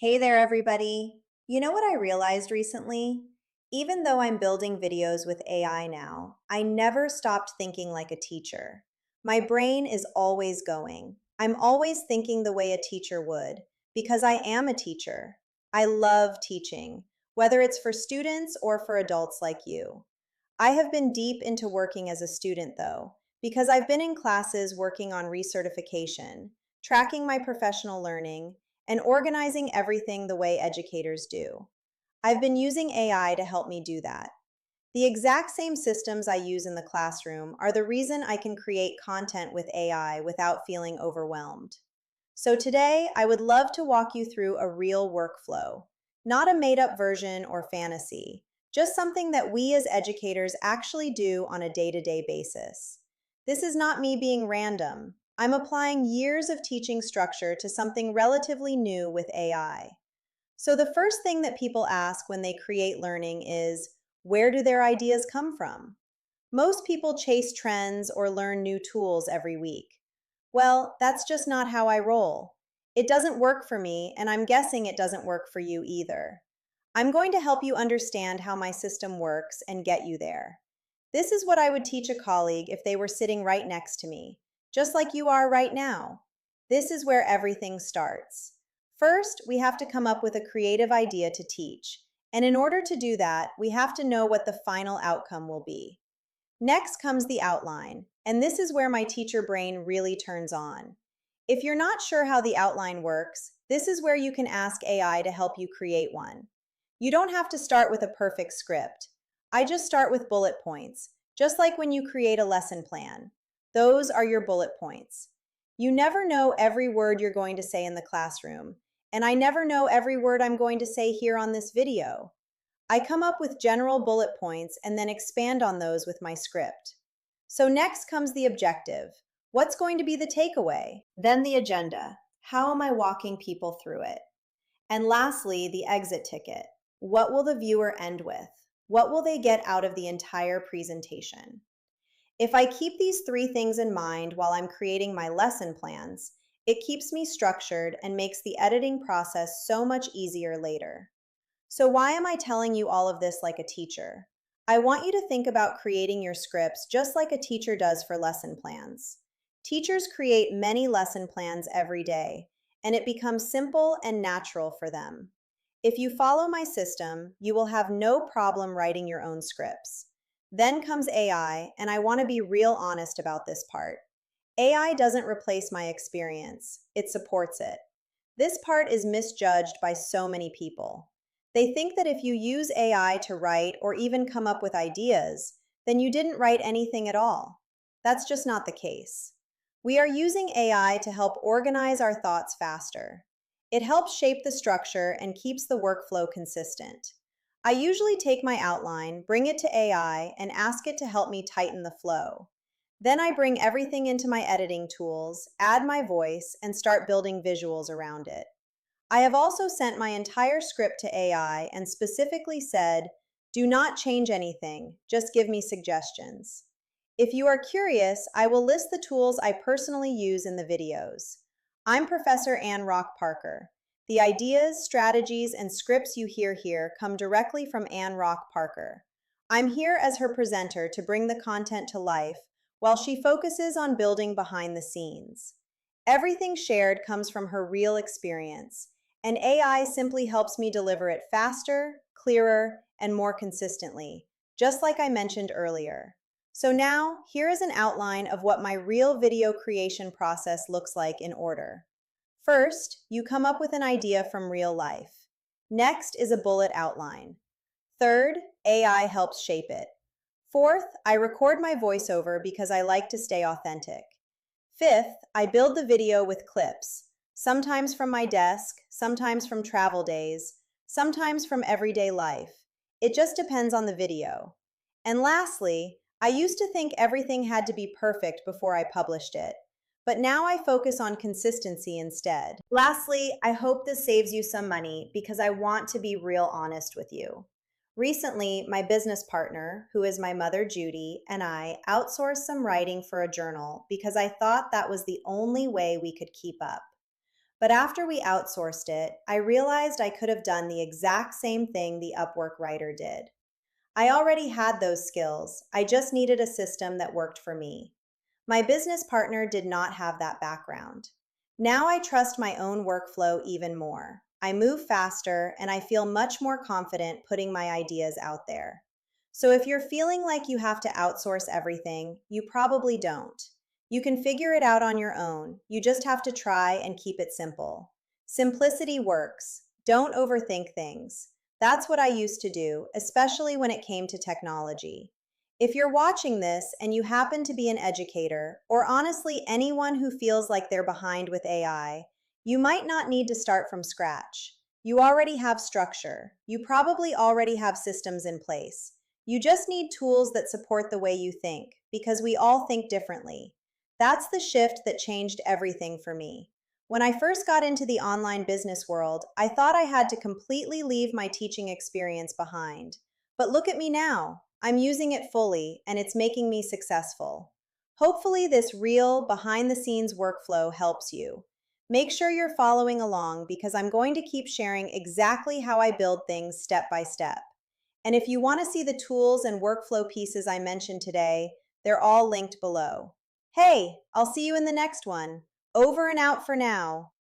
Hey there, everybody. You know what I realized recently? Even though I'm building videos with AI now, I never stopped thinking like a teacher. My brain is always going. I'm always thinking the way a teacher would because I am a teacher. I love teaching, whether it's for students or for adults like you. I have been deep into working as a student, though, because I've been in classes working on recertification, tracking my professional learning, and organizing everything the way educators do. I've been using AI to help me do that. The exact same systems I use in the classroom are the reason I can create content with AI without feeling overwhelmed. So today, I would love to walk you through a real workflow, not a made up version or fantasy, just something that we as educators actually do on a day to day basis. This is not me being random. I'm applying years of teaching structure to something relatively new with AI. So, the first thing that people ask when they create learning is, where do their ideas come from? Most people chase trends or learn new tools every week. Well, that's just not how I roll. It doesn't work for me, and I'm guessing it doesn't work for you either. I'm going to help you understand how my system works and get you there. This is what I would teach a colleague if they were sitting right next to me, just like you are right now. This is where everything starts. First, we have to come up with a creative idea to teach. And in order to do that, we have to know what the final outcome will be. Next comes the outline, and this is where my teacher brain really turns on. If you're not sure how the outline works, this is where you can ask AI to help you create one. You don't have to start with a perfect script. I just start with bullet points, just like when you create a lesson plan. Those are your bullet points. You never know every word you're going to say in the classroom, and I never know every word I'm going to say here on this video. I come up with general bullet points and then expand on those with my script. So next comes the objective. What's going to be the takeaway? Then the agenda. How am I walking people through it? And lastly, the exit ticket. What will the viewer end with? What will they get out of the entire presentation? If I keep these three things in mind while I'm creating my lesson plans, it keeps me structured and makes the editing process so much easier later. So, why am I telling you all of this like a teacher? I want you to think about creating your scripts just like a teacher does for lesson plans. Teachers create many lesson plans every day, and it becomes simple and natural for them. If you follow my system, you will have no problem writing your own scripts. Then comes AI, and I want to be real honest about this part. AI doesn't replace my experience, it supports it. This part is misjudged by so many people. They think that if you use AI to write or even come up with ideas, then you didn't write anything at all. That's just not the case. We are using AI to help organize our thoughts faster. It helps shape the structure and keeps the workflow consistent. I usually take my outline, bring it to AI, and ask it to help me tighten the flow. Then I bring everything into my editing tools, add my voice, and start building visuals around it. I have also sent my entire script to AI and specifically said, do not change anything, just give me suggestions. If you are curious, I will list the tools I personally use in the videos. I'm Professor Ann Rock Parker. The ideas, strategies, and scripts you hear here come directly from Ann Rock Parker. I'm here as her presenter to bring the content to life while she focuses on building behind the scenes. Everything shared comes from her real experience, and AI simply helps me deliver it faster, clearer, and more consistently, just like I mentioned earlier. So now, here is an outline of what my real video creation process looks like in order. First, you come up with an idea from real life. Next is a bullet outline. Third, AI helps shape it. Fourth, I record my voiceover because I like to stay authentic. Fifth, I build the video with clips, sometimes from my desk, sometimes from travel days, sometimes from everyday life. It just depends on the video. And lastly, I used to think everything had to be perfect before I published it, but now I focus on consistency instead. Lastly, I hope this saves you some money because I want to be real honest with you. Recently, my business partner, who is my mother Judy, and I outsourced some writing for a journal because I thought that was the only way we could keep up. But after we outsourced it, I realized I could have done the exact same thing the Upwork writer did. I already had those skills, I just needed a system that worked for me. My business partner did not have that background. Now I trust my own workflow even more. I move faster and I feel much more confident putting my ideas out there. So if you're feeling like you have to outsource everything, you probably don't. You can figure it out on your own. You just have to try and keep it simple. Simplicity works. Don't overthink things. That's what I used to do, especially when it came to technology. If you're watching this and you happen to be an educator, or honestly anyone who feels like they're behind with AI, you might not need to start from scratch. You already have structure. You probably already have systems in place. You just need tools that support the way you think, because we all think differently. That's the shift that changed everything for me. When I first got into the online business world, I thought I had to completely leave my teaching experience behind. But look at me now. I'm using it fully, and it's making me successful. Hopefully, this real, behind the scenes workflow helps you. Make sure you're following along because I'm going to keep sharing exactly how I build things step by step. And if you want to see the tools and workflow pieces I mentioned today, they're all linked below. Hey, I'll see you in the next one. Over and out for now.